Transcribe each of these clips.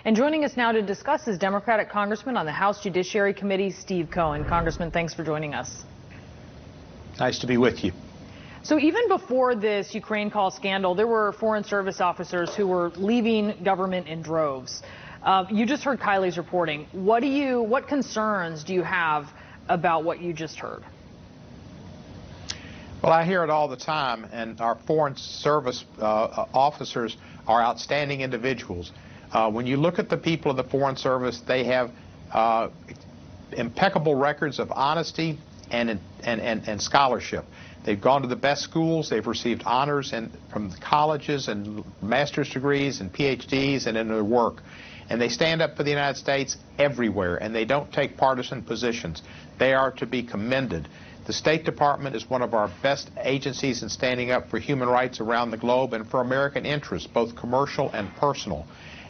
And joining us now to discuss is Democratic Congressman on the House Judiciary Committee, Steve Cohen. Congressman, thanks for joining us. Nice to be with you. So even before this Ukraine call scandal, there were Foreign Service officers who were leaving government in droves. You just heard Keilar's reporting. What concerns do you have about what you just heard? Well, I hear it all the time, and our Foreign Service officers are outstanding individuals. When you look at the people of the Foreign Service, they have impeccable records of honesty and scholarship. They've gone to the best schools. They've received honors from colleges and master's degrees and PhDs and in their work. And they stand up for the United States everywhere, and they don't take partisan positions. They are to be commended. The State Department is one of our best agencies in standing up for human rights around the globe and for American interests, both commercial and personal.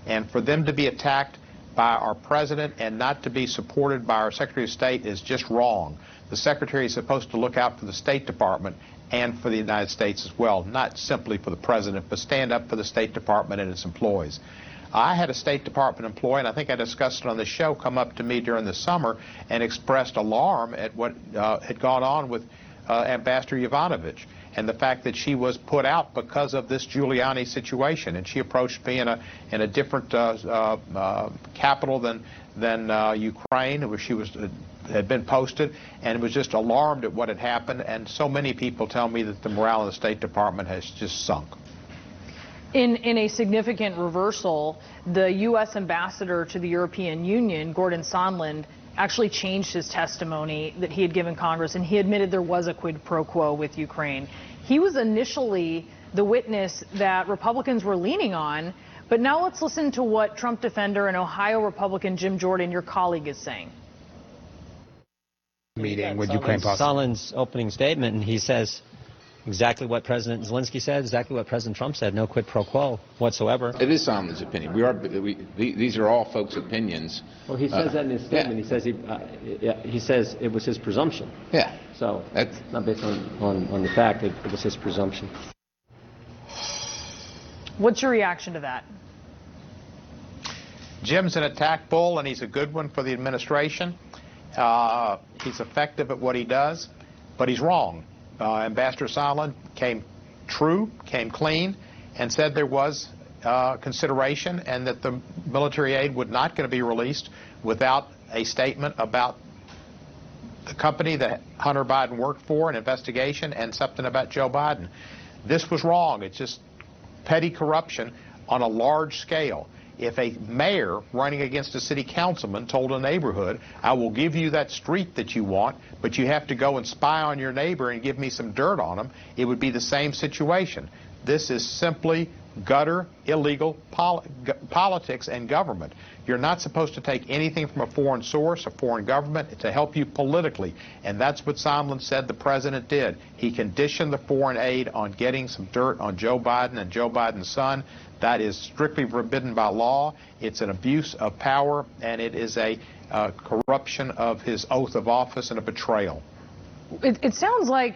And for them to be attacked by our president and not to be supported by our Secretary of State is just wrong. The Secretary is supposed to look out for the State Department and for the United States as well, not simply for the president, but stand up for the State Department and its employees. I had a State Department employee, and I think I discussed it on the show, come up to me during the summer and expressed alarm at what had gone on with Ambassador Yovanovitch and the fact that she was put out because of this Giuliani situation. And she approached me in a different capital than Ukraine, where she had been posted, and was just alarmed at what had happened. And so many people tell me that the morale of the State Department has just sunk. In a significant reversal, the U.S. ambassador to the European Union, Gordon Sondland, actually changed his testimony that he had given Congress, and he admitted there was a quid pro quo with Ukraine. He was initially the witness that Republicans were leaning on, but now let's listen to what Trump defender and Ohio Republican Jim Jordan, your colleague, is saying. Meeting with Ukraine. Sondland's opening statement, and he says exactly what President Zelensky said, exactly what President Trump said, no quid pro quo whatsoever. It is Sondland's opinion. These are all folks' opinions. Well, he says that in his statement. Yeah. He says it was his presumption. Yeah. So that's not based on the fact that it was his presumption. What's your reaction to that? Jim's an attack bull, and he's a good one for the administration. He's effective at what he does, but he's wrong. Ambassador Sondland came clean, and said there was consideration and that the military aid would not going to be released without a statement about the company that Hunter Biden worked for, an investigation, and something about Joe Biden. This was wrong. It's just petty corruption on a large scale. If a mayor running against a city councilman told a neighborhood, I will give you that street that you want, but you have to go and spy on your neighbor and give me some dirt on him, it would be the same situation. This is simply gutter, illegal politics and government. You're not supposed to take anything from a foreign source, a foreign government, to help you politically. And that's what Sondland said the president did. He conditioned the foreign aid on getting some dirt on Joe Biden and Joe Biden's son. That is strictly forbidden by law. It's an abuse of power, and it is a corruption of his oath of office and a betrayal. It sounds like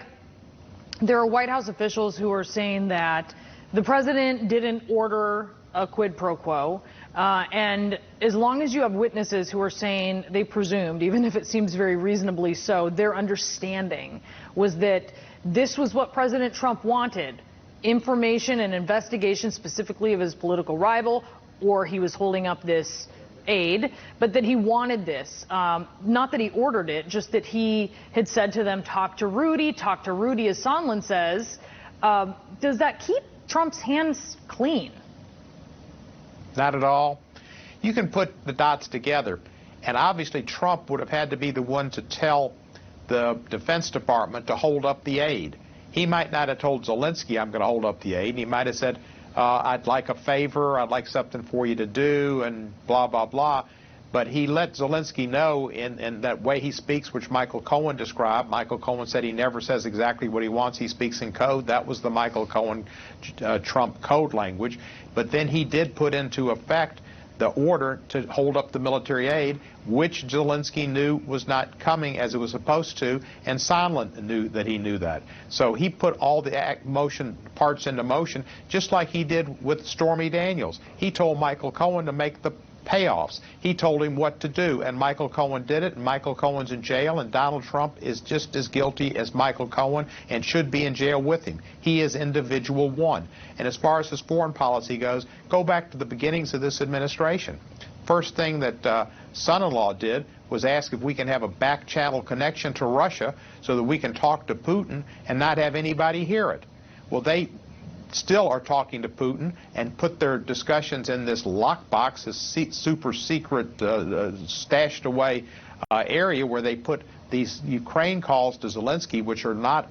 there are White House officials who are saying that the president didn't order a quid pro quo, and as long as you have witnesses who are saying they presumed, even if it seems very reasonably so, their understanding was that this was what President Trump wanted, information and investigation specifically of his political rival, or he was holding up this aid, but that he wanted this. Not that he ordered it, just that he had said to them, talk to Rudy, as Sondland says. Does that keep Trump's hands clean? Not at all. You can put the dots together, and obviously Trump would have had to be the one to tell the Defense Department to hold up the aid. He might not have told Zelensky, I'm going to hold up the aid. He might have said, I'd like a favor, I'd like something for you to do, and blah, blah, blah. But he let Zelensky know in that way he speaks, which Michael Cohen described. Michael Cohen said he never says exactly what he wants. He speaks in code. That was the Michael Cohen Trump code language. But then he did put into effect the order to hold up the military aid, which Zelensky knew was not coming as it was supposed to, and Sondland knew that he knew that. So he put all the parts into motion, just like he did with Stormy Daniels. He told Michael Cohen to make the payoffs. He told him what to do, and Michael Cohen did it, and Michael Cohen's in jail, and Donald Trump is just as guilty as Michael Cohen and should be in jail with him. He is individual one. And as far as his foreign policy goes, go back to the beginnings of this administration. First thing that son-in-law did was ask if we can have a back channel connection to Russia so that we can talk to Putin and not have anybody hear it. Well, they still are talking to Putin and put their discussions in this lockbox, this super secret stashed away area where they put these Ukraine calls to Zelensky, which are not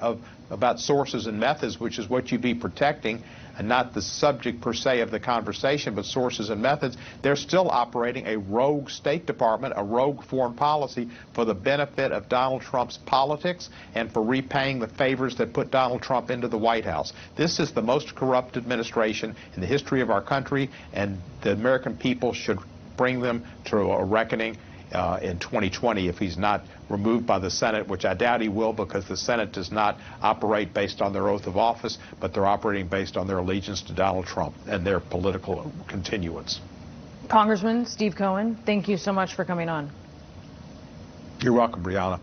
about sources and methods, which is what you'd be protecting, and not the subject per se of the conversation, but sources and methods. They're still operating a rogue State Department, a rogue foreign policy for the benefit of Donald Trump's politics and for repaying the favors that put Donald Trump into the White House. This is the most corrupt administration in the history of our country, and the American people should bring them to a reckoning in 2020 if he's not removed by the Senate, which I doubt he will, because the Senate does not operate based on their oath of office, but they're operating based on their allegiance to Donald Trump and their political continuance. Congressman Steve Cohen, thank you so much for coming on. You're welcome, Brianna.